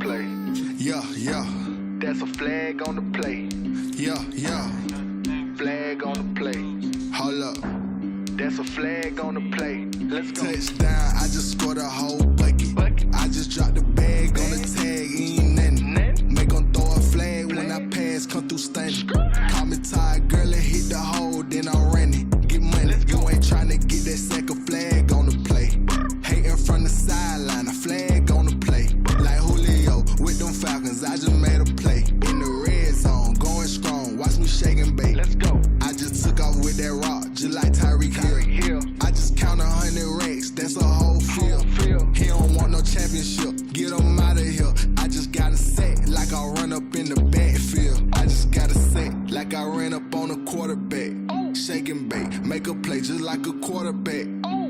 play. Yeah, yeah. That's a flag on the play. Yeah, yeah. Flag on the play. Hold up. That's a flag on the play. Let's go. Touchdown, I just scored a whole bucket. I just dropped the bag on the tag, ain't nothing. Make 'em throw a flag when I pass, come through stunning. Call me tired, girl, and hit the hole, then I'm running. Get money, you ain't tryna get that second flag on the play. Hating from the sideline, a flag on the play. Like Julio with them Falcons, I just made a play. In the red zone, going strong, watch me shake and bake. Let's go. I just took off with that rock, just like Tyreek Hill. I just count 100 racks, that's a whole field. He don't want no championship, get him out of here. I just got a set, like I run up in the backfield. I just got a set, like I ran up on a quarterback. Shake and bake, make a play just like a quarterback.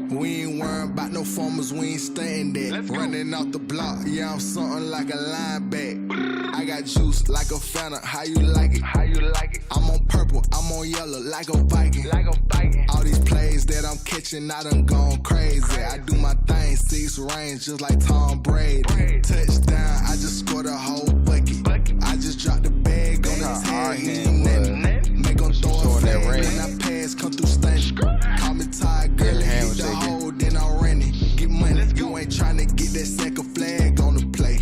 We ain't worrying about no formers, we ain't staying there. Running off the block, yeah, I'm something like a linebacker. I got juice like a Fanta, how you like it? How you like it? I'm on purple, I'm on yellow, like a Viking. Like a Viking. All these plays that I'm catching, I done gone crazy. I do my thing, 6 range, just like Tom Brady. Touchdown, I just scored a whole bucket. I just dropped the bag on the tag, ain't nothing. Make 'em throw a flag when I pass, come through stunning. Call me tired, girl, and hit the hole, then I'm running. Get money, you ain't tryna get that second flag on the play.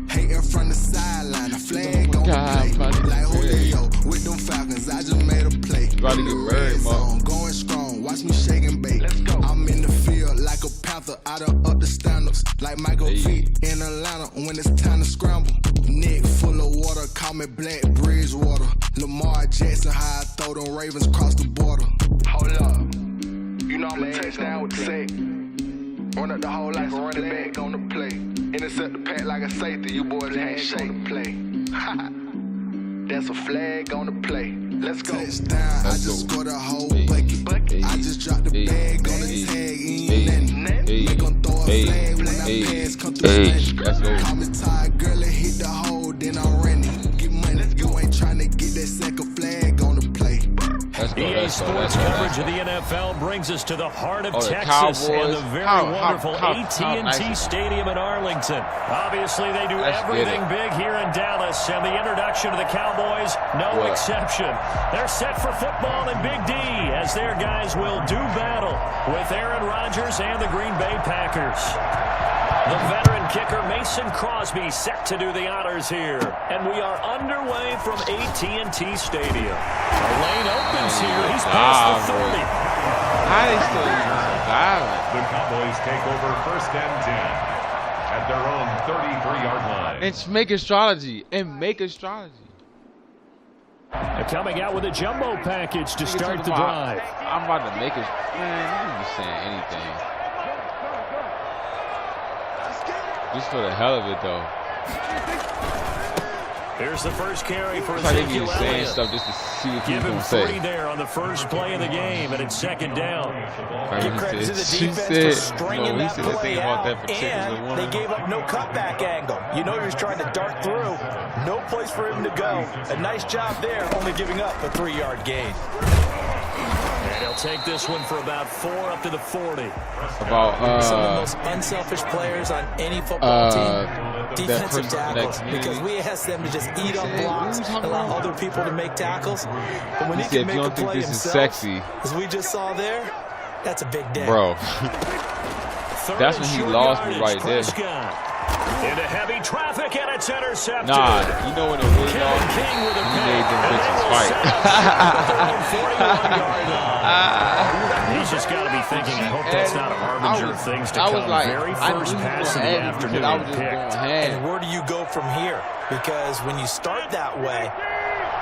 Hating from the sideline, a flag on the play. Like Julio with them Falcons, I just made a play. About to get buried, man. Going strong, watch me shake and bake. I'm in the field like a panther, I done up the standards. Like Michael V in Atlanta when it's time to scramble. Neck full of water, call me Black Bridgewater. Lamar Jackson, how I throw them Ravens cross the border. Hold up. You know I'm a touchdown with the sack. Run up the hole like a running back on the play. Intercept the pack like a safety, you boys handshake on the play. That's a flag on the play. Let's go. Touchdown, I just scored a whole bucket. I just dropped the bag on the tag, ain't nothing. Make 'em throw a flag when I pass, come through stunning. Call me tired, girl, and hit the hole, then I'm running. Get money, you ain't tryna get that second flag on the play. EA Sports coverage of the NFL brings us to the heart of Texas and the very wonderful AT&T Stadium in Arlington. Obviously, they do everything big here in Dallas, and the introduction to the Cowboys, no exception. They're set for football in Big D, as their guys will do battle with Aaron Rodgers and the Green Bay Packers. The veteran kicker Mason Crosby set to do the honors here. And we are underway from AT&T Stadium. The lane opens here. He's past the 30. How they still surviving? The Cowboys take over 1st and 10 at their own 33-yard line. And make a strategy. They're coming out with a jumbo package to start the drive. I'm about to make it. Man, you be saying anything. Just for the hell of it, though. Here's the first carry for Ezekiel saying stuff just to see what he's going to say. Give him 3 there on the first play of the game, and it's 2nd down. Give credit to the defense for stringing that play out, and they gave up no cutback angle. You know you're trying to dart through. No place for him to go. A nice job there, only giving up a 3-yard gain. And he'll take this one for about 4 up to the 40. About some of the most unselfish players on any football team, defensive tackles, because we ask them to just eat up blocks, allow other people to make tackles. But when he can make a play himself, as we just saw there, that's a big day. Bro, that's when he lost me right there. Into heavy traffic, and it's intercepted. Nah, you know when it really lost me? He made them bitches fight. He's just got to be thinking, I hope that's not a harbinger of things to come. Like, very first pass of the afternoon picked. And where do you go from here? Because when you start that way,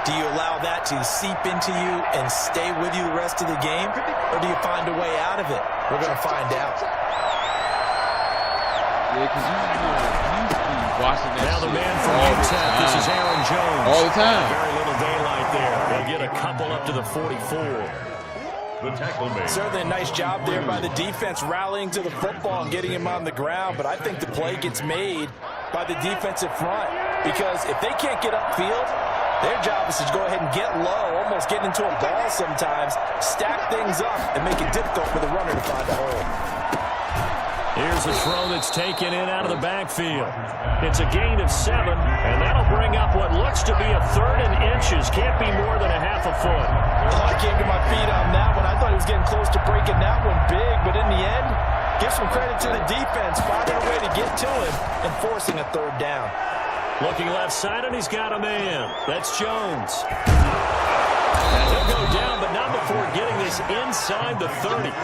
do you allow that to seep into you and stay with you the rest of the game? Or do you find a way out of it? We're going to find out. Yeah, because you be watching that now the man from Utah, this is Aaron Jones. All the time. Very little daylight there. They'll get a couple up to the 44. The tackle made. Certainly a nice job there by the defense rallying to the football and getting him on the ground, but I think the play gets made by the defensive front, because if they can't get upfield, their job is to go ahead and get low, almost get into a ball sometimes, stack things up, and make it difficult for the runner to find a hole. Here's a throw that's taken in out of the backfield. It's a gain of 7, and that'll bring up what looks to be a 3rd and inches. Can't be more than a half a foot. Oh, I came to my feet on that one. I thought he was getting close to breaking that one big, but in the end, give some credit to the defense, finding a way to get to him and forcing a 3rd down. Looking left side, and he's got a man. That's Jones. And he'll go down, but not before getting this inside the 30.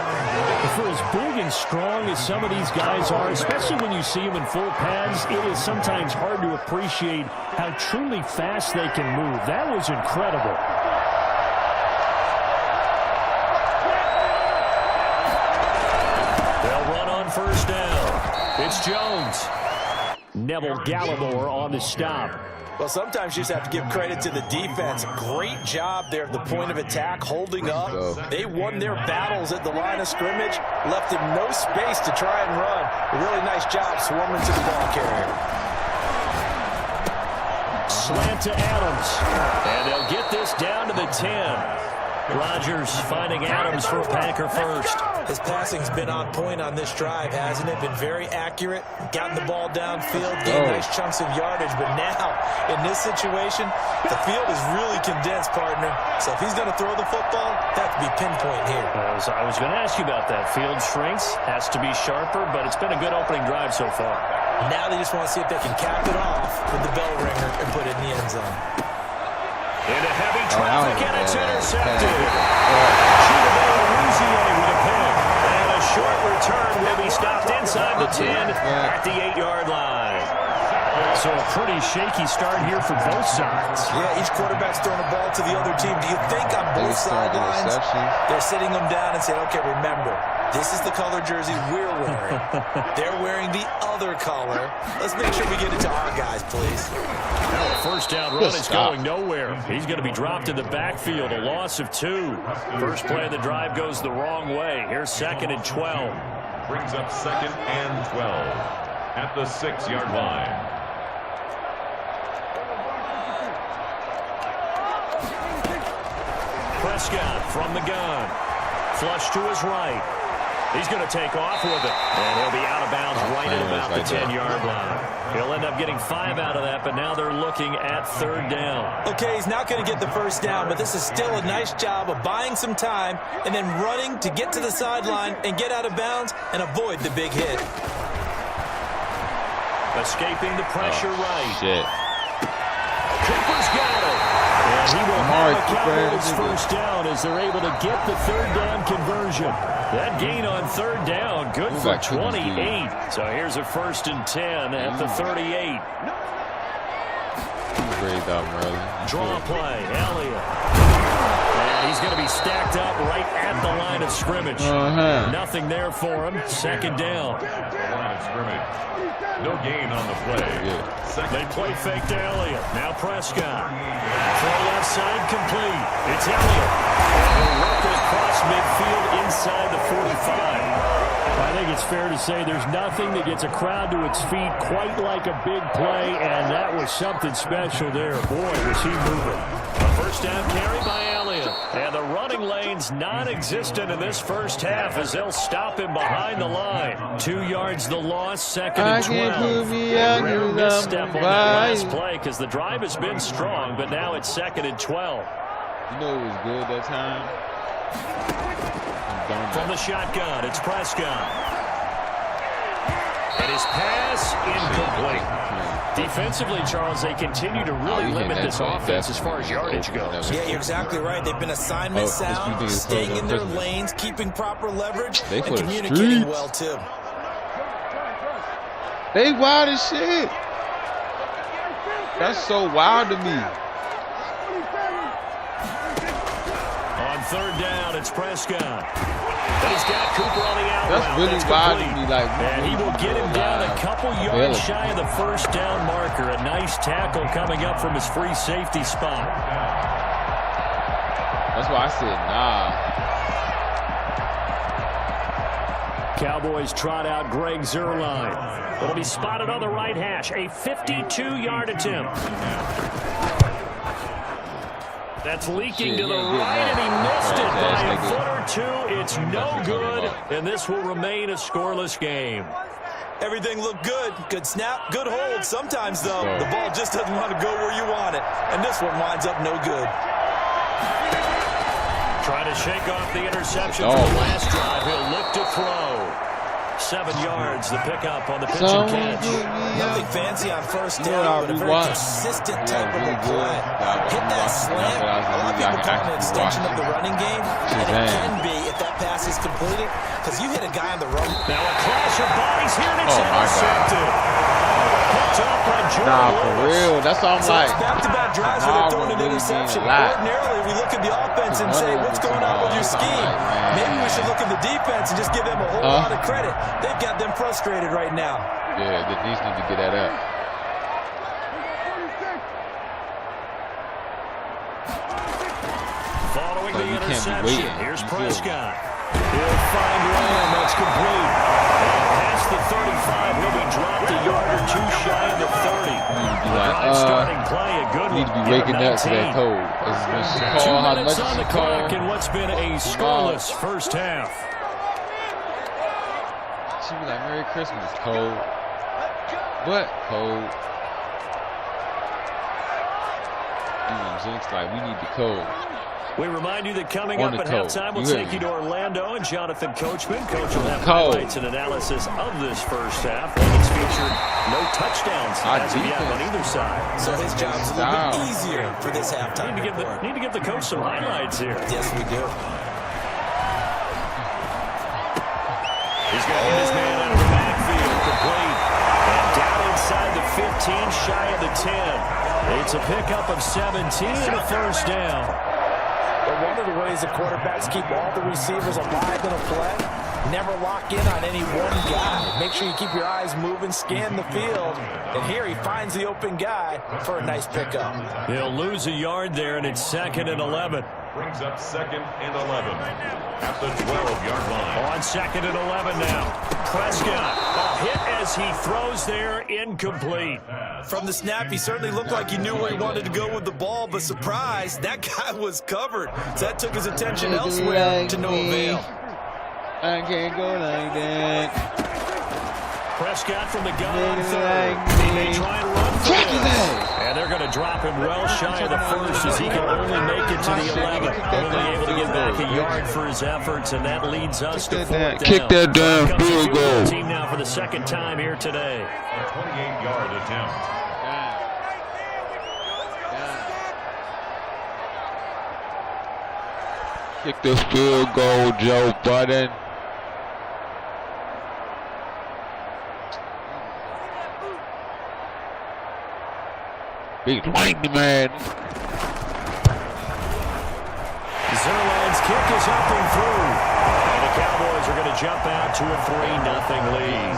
For as big and strong as some of these guys are, especially when you see them in full pads, it is sometimes hard to appreciate how truly fast they can move. That was incredible. They'll run on 1st down. It's Jones. Neville Gallimore on the stop. Well, sometimes you just have to give credit to the defense. Great job there at the point of attack, holding up. They won their battles at the line of scrimmage, left him no space to try and run. A really nice job swarming to the ball carrier. Slant to Adams, and they'll get this down to the 10. Rodgers finding Adams for a Packer first. His passing's been on point on this drive, hasn't it? Been very accurate, gotten the ball downfield, gained nice chunks of yardage. But now, in this situation, the field is really condensed, partner. So if he's going to throw the football, that could be pinpoint here. I was going to ask you about that. Field shrinks, has to be sharper, but it's been a good opening drive so far. Now they just want to see if they can cap it off with the bell ringer and put it in the end zone. Into heavy traffic, and it's intercepted. With a pick. And a short return will be stopped inside the 10 at the 8-yard line. So a pretty shaky start here for both sides. Yeah, each quarterback's throwing a ball to the other team. Do you think on both sidelines they're sitting them down and saying, okay, remember, this is the color jersey we're wearing. They're wearing the other color. Let's make sure we get it to our guys, please. Now a 1st down run is going nowhere. He's going to be dropped in the backfield, a loss of 2. First play of the drive goes the wrong way. Here's 2nd and 12. Brings up 2nd and 12 at the 6-yard line. Prescott from the gun. Flush to his right. He's going to take off with it. And he'll be out of bounds right at about the 10-yard line. He'll end up getting 5 out of that, but now they're looking at 3rd down. Okay, he's not going to get the 1st down, but this is still a nice job of buying some time and then running to get to the sideline and get out of bounds and avoid the big hit. Escaping the pressure right. Shit. Cooper's got it. And he will have a Cowboys 1st down as they're able to get the 3rd down conversion. That gain on 3rd down, good for 28. So here's a 1st and 10 at the 38. Draw play, Elliott. And he's going to be stacked up right at the line of scrimmage. Nothing there for him. 2nd down. Line of scrimmage. No gain on the play. They play fake to Elliott. Now Prescott. Throw left side complete. It's Elliott. And he'll work it across midfield inside the 45. I think it's fair to say there's nothing that gets a crowd to its feet quite like a big play, and that was something special there. Boy, was he moving. A 1st down carry by Elliott. And the running lane's non-existent in this 1st half as they'll stop him behind the line. 2 yards the loss, 2nd and 12. Rare misstep on that last play because the drive has been strong, but now it's 2nd and 12. You know it was good that time? From the shotgun, it's Prescott. And his pass incomplete. Defensively, Charles, they continue to really limit this offense as far as yardage goes. Yeah, you're exactly right. They've been assignment sound, staying in their lanes, keeping proper leverage, and communicating well, too. They wild as shit. That's so wild to me. On 3rd down, it's Prescott. But he's got Cooper on the out route. That's really wild to me. And he will get him down a couple yards shy of the 1st down marker. A nice tackle coming up from his free safety spot. That's why I said, nah. Cowboys trot out Greg Zuerlein. It'll be spotted on the right hash. A 52-yard attempt. That's leaking to the right, and he missed it by a foot or two. It's no good, and this will remain a scoreless game. Everything looked good. Good snap, good hold. Sometimes, though, the ball just doesn't want to go where you want it. And this one winds up no good. Trying to shake off the interception from the last drive. He'll look to throw. 7 yards, the pickup on the pitch and catch. Nothing fancy on first down, but a very consistent type of a play. Hit that slant. A lot of people call it an extension of the running game, and it can be if that pass is completed, because you hit a guy on the run. Now a clash of bodies here, and it's intercepted. Picked up by Jordan Nah, for real. That's all I'm like. Back-to-back drives where they're throwing an interception. Ordinarily, we look at the offense and say, what's going on with your scheme? Maybe we should look at the defense and just give them a whole lot of credit. They've got them frustrated right now. Yeah, the Knicks need to get that up. Following the interception, here's Prescott. He'll find Lamb. That's complete. Past the 35, he'll be dropped a yard or two shy of the 30. Starting play, a good need to be waking up to that code. 2 minutes on the clock in what's been a scoreless first half. She was like, Merry Christmas, cold. What? Cold. Jinx like, we need the code. We remind you that coming up at halftime, we'll take you to Orlando and Jonathan Coachman. Coach will have highlights and analysis of this first half. It's featured no touchdowns as of yet on either side. So his job's a little bit easier for this halftime. Need to give the coach some highlights here. Yes, we do. He's got his man out of the backfield, complete. And down inside the 15, shy of the 10. It's a pickup of 17 and a first down. But one of the ways that quarterbacks keep all the receivers alive in a play, never lock in on any one guy. Make sure you keep your eyes moving, scan the field. And here he finds the open guy for a nice pickup. He'll lose a yard there, and it's 2nd and 11. Brings up 2nd and 11 at the 12-yard line. On 2nd and 11 now. Prescott, a hit as he throws there, incomplete. From the snap, he certainly looked like he knew where he wanted to go with the ball, but surprise, that guy was covered. So that took his attention elsewhere to no avail. I can't go like that. Prescott from the gun on 3rd. He may try and run for it. And they're going to drop him well shy of the 1st as he can only make it to the 11th. Only able to get back a yard for his efforts, and that leads us to 4th down. Kick that down, field goal. Team now for the 2nd time here today. A 28-yard attempt. Kick this field goal, Joe Budden. Big white man. Zerline's kick is up and through. And the Cowboys are going to jump out to a 3-0 lead.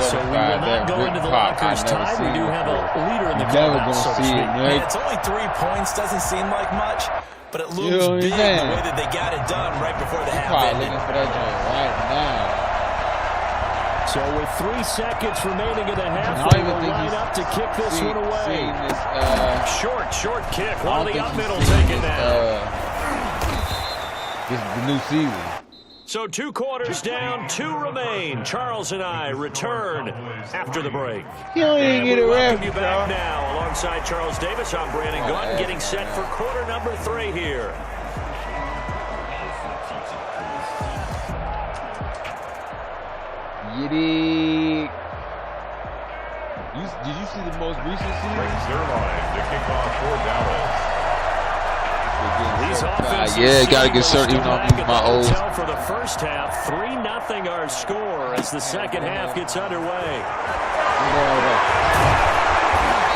So we will not go into the lockers tied. We do have a leader in the clubhouse, so to speak. Man, it's only 3 points. Doesn't seem like much, but it looms big the way that they got it done right before the half ended. Looking for that joint right now. So with 3 seconds remaining in the half, they will line up to kick this one away. Short kick while the up middle take it down. This is the new season. So 2 quarters down, 2 remain. Charles and I return after the break. You don't even get it right. Welcome you back now. Alongside Charles Davis, I'm Brandon Gunn, getting set for quarter number 3 here. Did you see the most recent season? Zerline to kick off for Dallas. Yeah, gotta get certain even on my old. For the first half, 3-0 our score as the second half gets underway.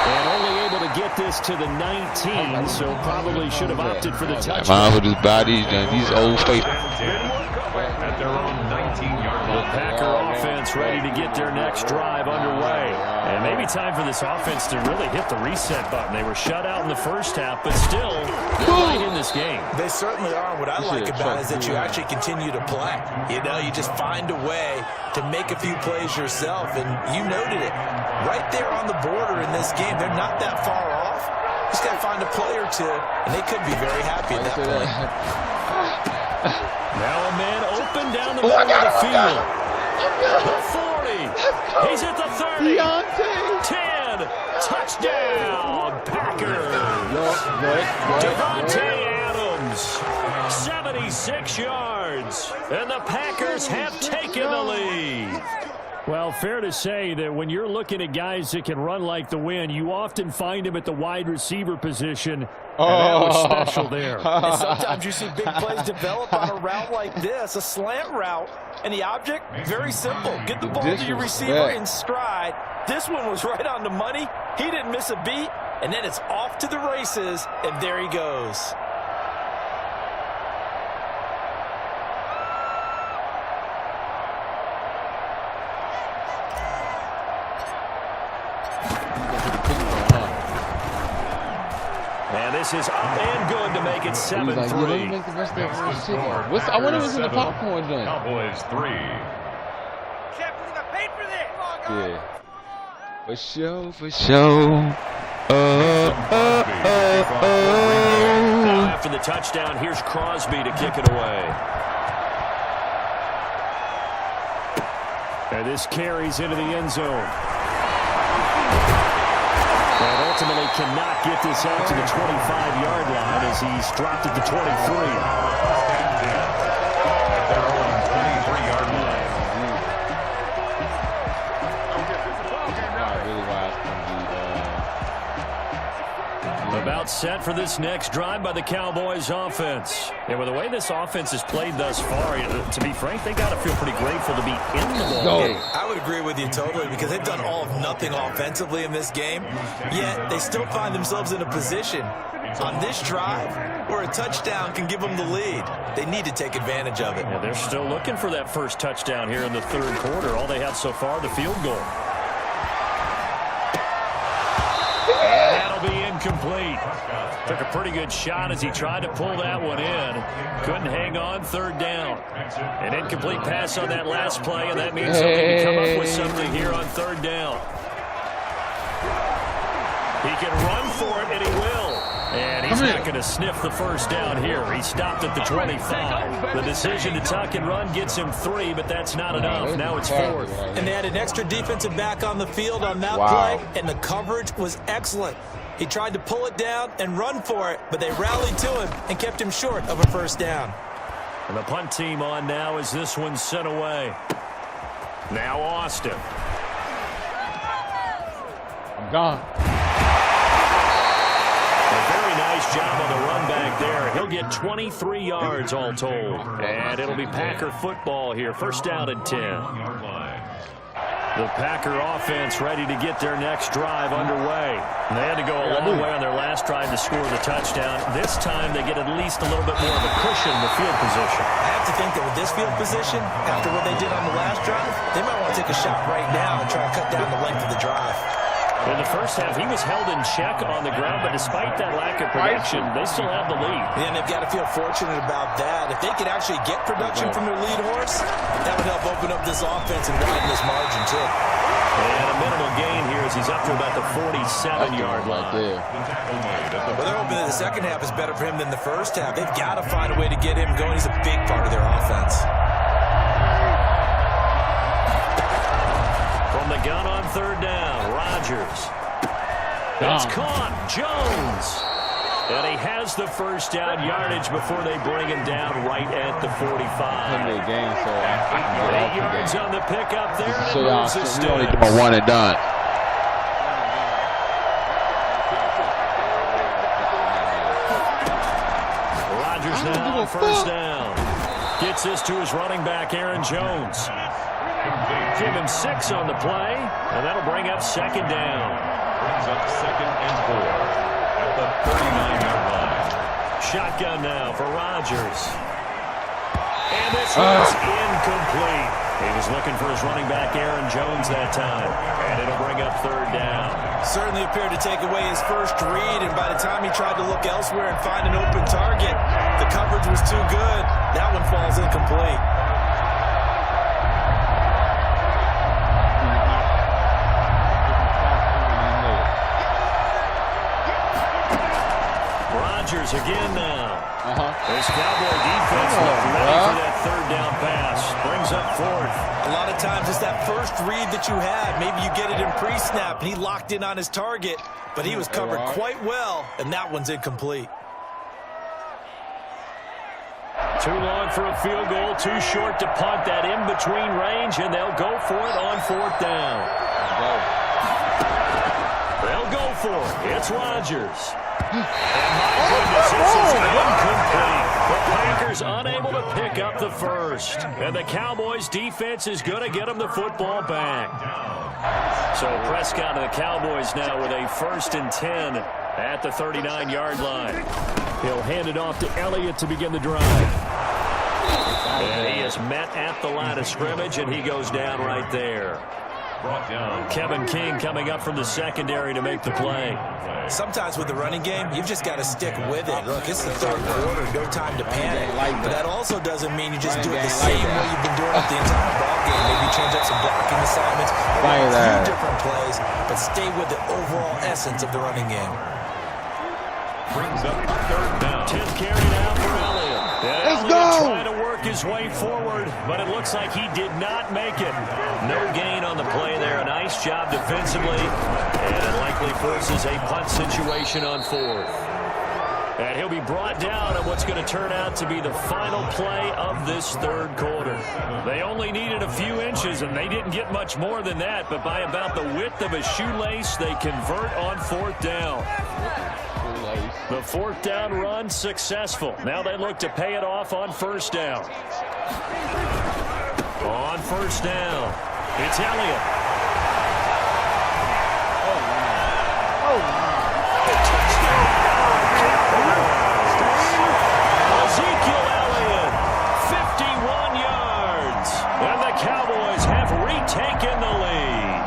And only able to get this to the 19, so probably should have opted for the touchdown. With his body and these old faithful. At their own 19-yard line. Packer offense ready to get their next drive underway. And maybe time for this offense to really hit the reset button. They were shut out in the first half, but still right in this game. They certainly are. What I like about it is that you actually continue to play. You know, you just find a way to make a few plays yourself, and you noted it. Right there on the border in this game, they're not that far off. Just got to find a play or two, and they could be very happy at that point. Now a man open down the middle of the field. 40. He's at the 30. 10. Touchdown, Packers. Devontae Adams, 76 yards. And the Packers have taken the lead. Well, fair to say that when you're looking at guys that can run like the wind, you often find them at the wide receiver position. And that was special there. And sometimes you see big plays develop on a route like this, a slant route. And the object, very simple. Get the ball to your receiver in stride. This one was right on the money. He didn't miss a beat. And then it's off to the races, and there he goes. And this is up and good to make it 7-3. Like, let me make the rest of that. I wonder what's in the popcorn joint. Cowboys 3. Can't believe I paid for this. Yeah. For sure. After the touchdown, here's Crosby to kick it away. And this carries into the end zone. And ultimately cannot get this out to the 25-yard line as he's dropped at the 23. Their own 23-yard line. About set for this next drive by the Cowboys offense. And with the way this offense has played thus far, to be frank, they got to feel pretty grateful to be in the ball game. I would agree with you totally because they've done all of nothing offensively in this game, yet they still find themselves in a position on this drive where a touchdown can give them the lead. They need to take advantage of it. Yeah, they're still looking for that first touchdown here in the third quarter. All they have so far, the field goal. And that'll be incomplete. Took a pretty good shot as he tried to pull that one in. Couldn't hang on, third down. An incomplete pass on that last play, and that means they can come up with something here on third down. He can run for it, and he will. And he's not going to sniff the first down here. He stopped at the 25. The decision to tuck and run gets him 3, but that's not enough. Now it's 4th. And they had an extra defensive back on the field on that play, and the coverage was excellent. He tried to pull it down and run for it, but they rallied to him and kept him short of a first down. And the punt team on now as this one's sent away. Now Austin. I'm gone. Nice job on the run back there. He'll get 23 yards all told. And it'll be Packer football here. First down and 10. The Packer offense ready to get their next drive underway. And they had to go a long way on their last drive to score the touchdown. This time they get at least a little bit more of a cushion in the field position. I have to think that with this field position, after what they did on the last drive, they might want to take a shot right now and try to cut down the length of the drive. In the first half, he was held in check on the ground, but despite that lack of production, they still have the lead. And they've got to feel fortunate about that. If they could actually get production from their lead horse, that would help open up this offense and widen this margin, too. And a minimal gain here as he's up to about the 47-yard line. Well, they're hoping that the second half is better for him than the first half. They've got to find a way to get him going. He's a big part of their offense. From the gun on third down, Rodgers. It's caught. Jones. And he has the first down yardage before they bring him down right at the 45. 8 yards on the pickup there. And it moves his we only doing one and done. Rodgers now on first down. Gets this to his running back, Aaron Jones. Give him 6 on the play, and that'll bring up second down. Brings up 2nd and 4 at the 39-yard line. Shotgun now for Rodgers. And this one's incomplete. He was looking for his running back, Aaron Jones, that time. And it'll bring up third down. Certainly appeared to take away his first read, and by the time he tried to look elsewhere and find an open target, the coverage was too good. That one falls incomplete. Rodgers again now. This Cowboy defense looked ready for that third down pass. Brings up fourth. A lot of times it's that first read that you have. Maybe you get it in pre-snap, and he locked in on his target, but he was covered quite well, and that one's incomplete. Too long for a field goal, too short to punt. That in-between range, and they'll go for it on fourth down. They'll go for it. It's Rodgers. And my goodness, this is incomplete. The Packers unable to pick up the first. And the Cowboys defense is going to get them the football back. So Prescott and the Cowboys now with a 1st and 10 at the 39-yard line. He'll hand it off to Elliott to begin the drive. And he is met at the line of scrimmage, and he goes down right there. Kevin King coming up from the secondary to make the play. Sometimes with the running game, you've just got to stick with it. Look, it's the third quarter, no time to panic. But that also doesn't mean you just do it the same way you've been doing it the entire ball game. Maybe change up some blocking assignments, a few different plays, but stay with the overall essence of the running game. Brings up third down. 10th carry now for Elliott. Let's go! Trying to work his way forward, but it looks like he did not make it. No gain on the play there. A nice job defensively, and it likely forces a punt situation on fourth. And he'll be brought down on what's going to turn out to be the final play of this third quarter. They only needed a few inches, and they didn't get much more than that, but by about the width of a shoelace, they convert on fourth down. The fourth down run successful. Now they look to pay it off on first down. On first down, it's Elliott. Ezekiel Elliott, 51 yards. And the Cowboys have retaken the lead.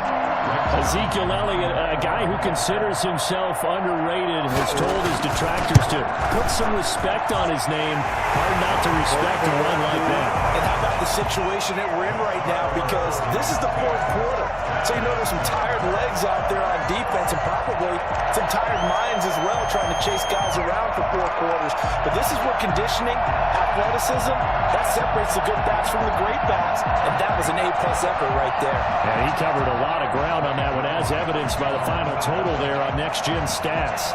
Ezekiel Elliott, a guy who considers himself underrated, has told his detractors to put some respect on his name. Hard not to respect a run like that. And how about the situation that we're in right now? Because this is the fourth quarter. So you know there's some tired legs out there on defense and probably some tired minds as well trying to chase guys around for 4 quarters. But this is where conditioning, athleticism, that separates the good backs from the great backs. And that was an A-plus effort right there. And he covered a lot of ground on that one, as evidenced by the final total there on Next Gen Stats.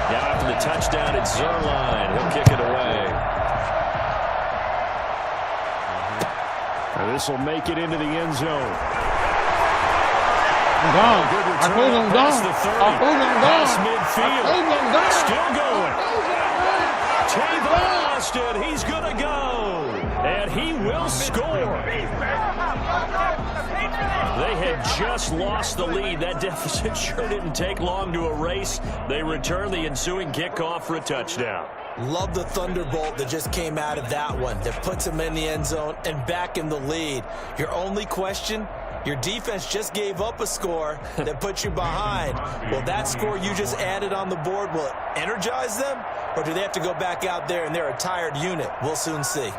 Now after the touchdown, it's Zerline. He'll kick it away. This will make it into the end zone. I'm gone. Good I return told him past gone. the 30. I told him gone. Past midfield. I told him gone. Still going. Tavon Austin, he's going to go. And he will score. They had just lost the lead. That deficit sure didn't take long to erase. They return the ensuing kickoff for a touchdown. Love the thunderbolt that just came out of that one that puts him in the end zone and back in the lead. Your only question, your defense just gave up a score that put you behind. Will that score you just added on the board, will it energize them? Or do they have to go back out there and they're a tired unit? We'll soon see.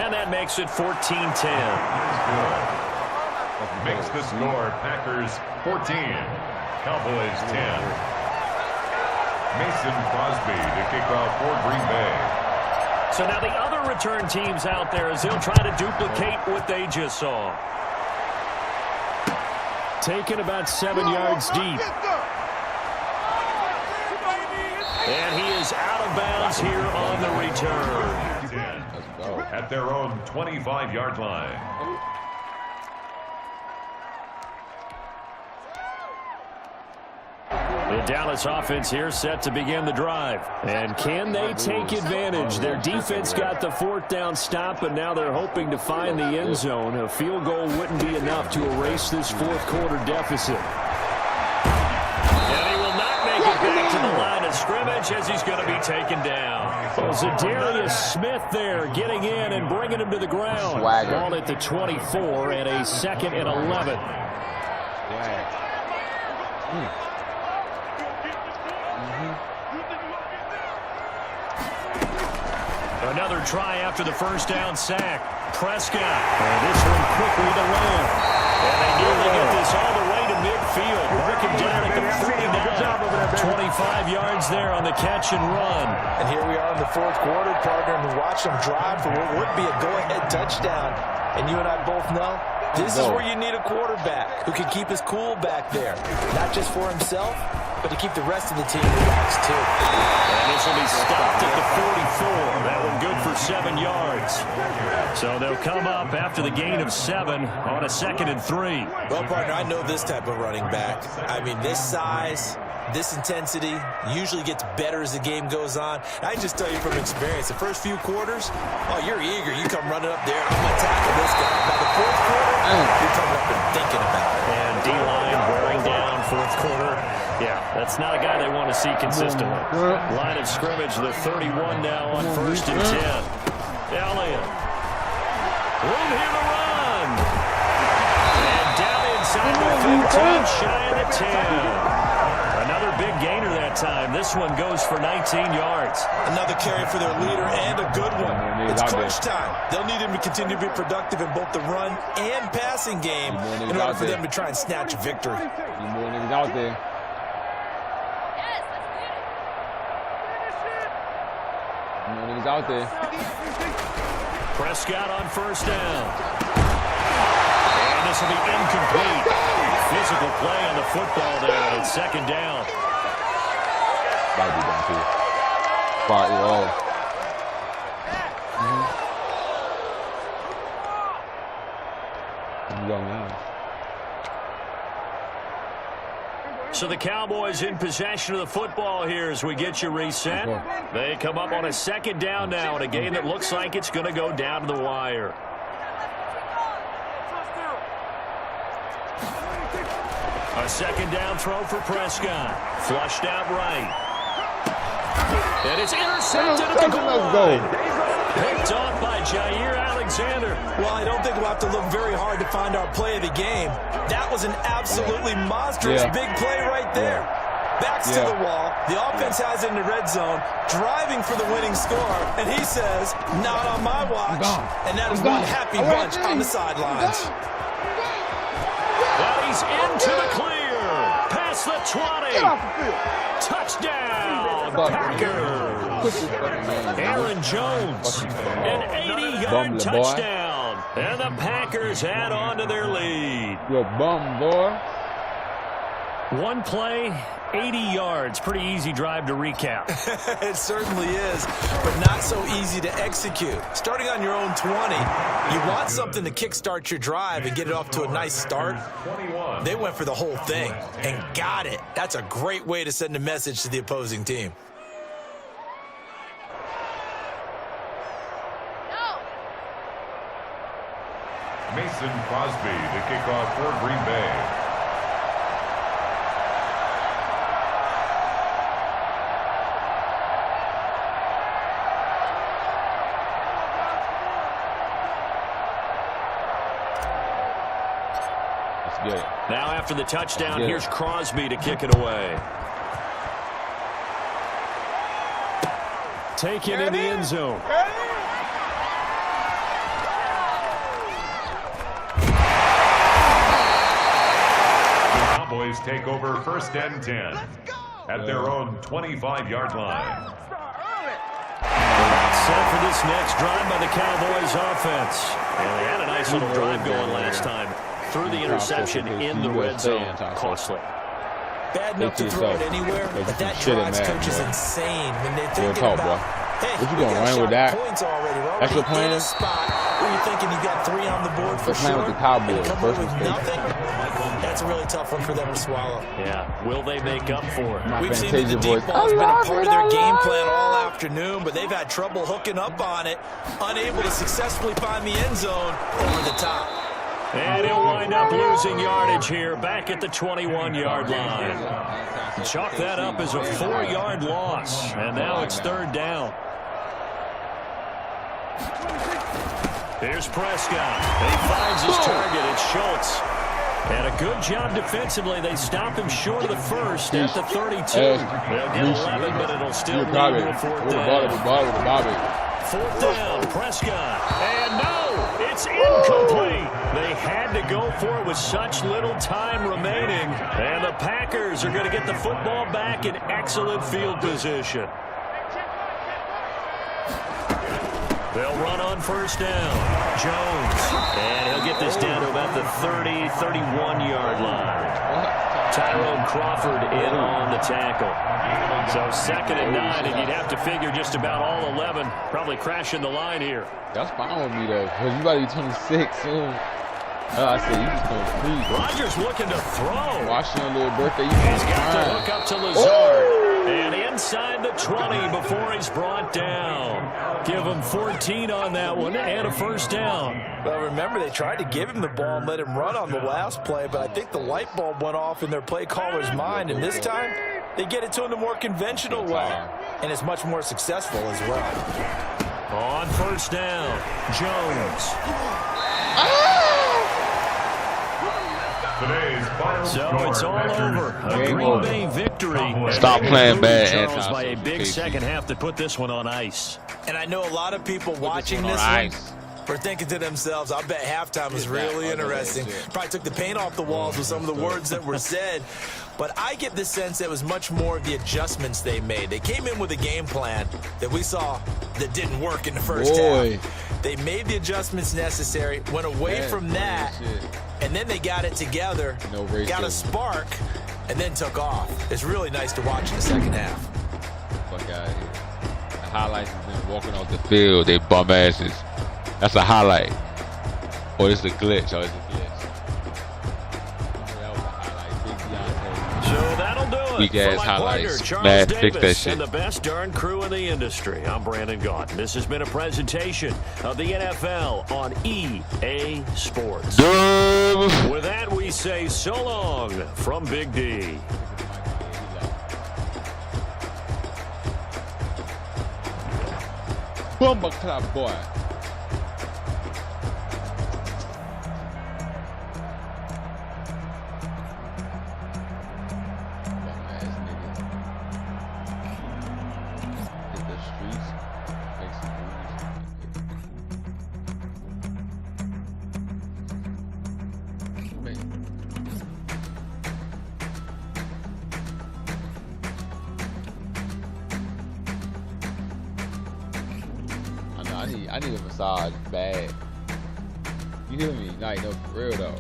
And that makes it 14-10. Makes the score Packers 14, Cowboys 10. Mason Crosby to kick off for Green Bay. So now the other return teams out there as they'll try to duplicate what they just saw. Taken about 7 yards deep. And he is out of bounds here on the return. At their own 25-yard line. The Dallas offense here set to begin the drive. And can they take advantage? Their defense got the fourth down stop, but now they're hoping to find the end zone. A field goal wouldn't be enough to erase this fourth quarter deficit. And he will not make it back to the line of scrimmage as he's going to be taken down. Well, Zadarius Smith there getting in and bringing him to the ground. Swagger. Ball at the 24 and a 2nd and 11. Another try after the first down sack. Prescott. And this one quickly to land. And they nearly get this all the way to midfield. yards there on the catch and run. And here we are in the fourth quarter, partner, and watch them drive for what would be a go-ahead touchdown. And you and I both know this is where you need a quarterback who can keep his cool back there. Not just for himself, but to keep the rest of the team relaxed, too. And this will be stopped at the 44. That one good for 7 yards. So they'll come up after the gain of 7 on a 2nd and 3. Well, partner, I know this type of running back. I mean, this size, this intensity usually gets better as the game goes on. I can just tell you from experience, the first few quarters, oh, you're eager. You come running up there, I'm going to tackle this guy. By the fourth quarter, you're coming up and thinking about it. And D-line wearing down fourth quarter. Yeah, that's not a guy they want to see consistently. Line of scrimmage, the 31 now on 1st and 10. Elliott. Room here to run. And down inside the 15, shy of the 10. Another big gainer that time. This one goes for 19 yards. Another carry for their leader and a good one. It's crunch time. They'll need him to continue to be productive in both the run and passing game in order for them to try and snatch a victory. More niggas out there. More niggas out there. Prescott on 1st down. And this will be incomplete. Physical play on the football there. It's 2nd down. Might be down too. Far low. So the Cowboys in possession of the football here as we get you reset. They come up on a 2nd down now in a game that looks like it's going to go down to the wire. A 2nd down throw for Prescott. Flushed out right. And it's intercepted at the goal line. Picked off by Jair Alexander. Well, I don't think we'll have to look very hard to find our play of the game. That was an absolutely monstrous big play right there. Backs to the wall. The offense has it in the red zone, driving for the winning score. And he says, not on my watch. And that is one happy bunch on the sidelines. Well, he's into the clear. Past the 20. Touchdown, Packers. Aaron Jones, an 80-yard touchdown. And the Packers add on to their lead. You a bum, boy. One play, 80 yards. Pretty easy drive to recap. It certainly is, but not so easy to execute. Starting on your own 20, you want something to kickstart your drive and get it off to a nice start. They went for the whole thing and got it. That's a great way to send a message to the opposing team. Mason Crosby, the kickoff for Green Bay. Now after the touchdown, here's Crosby to kick it away. Taken in the end zone. The Cowboys take over 1st and 10 at their own 25-yard line. Set for this next drive by the Cowboys offense. And they had a nice little drive going last time. Threw the interception in the red zone. Costly. Bad enough to throw it anywhere, but that drives coaches insane when they're thinking about, hey, what you doing, running with that? Points already. We're That's your plan? in a spot where you're thinking you got 3 on the board for sure. With the Cowboys. Come up with nothing. That's a really tough one for them to swallow. Yeah. Will they make up for it? We've seen that the deep ball's been a part of their game plan all afternoon, but they've had trouble hooking up on it, unable to successfully find the end zone over the top. And he'll wind up losing yardage here back at the 21-yard line. Chalk that up as a 4-yard loss. And now it's 3rd down. Here's Prescott. He finds his target. It's Schultz. And a good job defensively. They stop him short of the first at the 32. They'll get 11, but it'll still lead to a 4th down. 4th down. Prescott. And no, it's incomplete. They had to go for it with such little time remaining. And the Packers are going to get the football back in excellent field position. They'll run on 1st down. Jones. And he'll get this down to about the 30, 31-yard line. Tyrone Crawford in on the tackle. So 2nd and 9, and you'd have to figure just about all 11 probably crashing the line here. That's fine with me, though, because you about to be 26 soon. I said, you just going to creep. Rodgers looking to throw. Watching a little birthday. He's got to hook up to Lazard. And inside the 20 before he's brought down. Give him 14 on that one and a 1st down. Well, remember, they tried to give him the ball and let him run on the last play, but I think the light bulb went off in their play caller's mind, and this time they get it to him the more conventional way, and it's much more successful as well. On 1st down, Jones. So it's all over. A Green Bay victory. Stop playing bad. Charles by a big second half to put this one on ice. And I know a lot of people watching this one are thinking to themselves, I bet halftime was really interesting. Probably took the paint off the walls with some of the words that were said. But I get the sense it was much more of the adjustments they made. They came in with a game plan that we saw that didn't work in the first half. They made the adjustments necessary, went away from that, and then they got it together, got a spark, and then took off. It's really nice to watch in the second half. Fuck out of here. The highlights is them walking off the field, they bum asses. That's a highlight. Or it's a glitch. Oh, it's a glitch. So that'll do it. Weak ass highlights. Mad, fix that shit. And the best darn crew in the industry. I'm Brandon Gaudin. This has been a presentation of the NFL on EA Sports. With that, we say so long from Big D. Bumba clap, boy. I need a massage bad. You hear me? Like, no, for real though.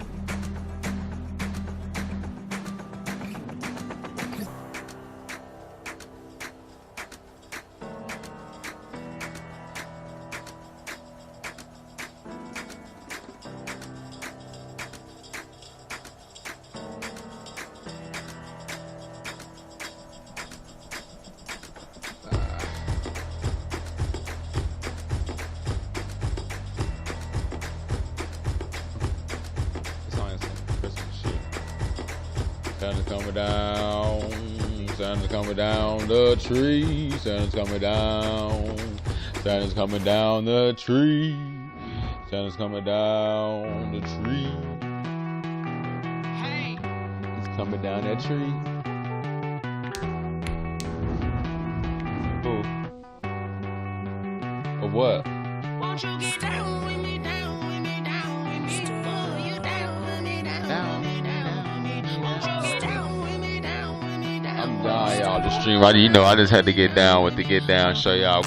Santa's coming down. Santa's coming down the tree. Santa's coming down. Santa's coming down the tree. Santa's coming down the tree. Hey. He's coming down that tree. Who? Or what? Won't you get down with me, down with me, down with me? Oh, you down with me, down with me, down with me? Won't you get down with me, down with me, down with me? I'm dying, y'all. The stream, you know, I just had to get down with the get down, show y'all.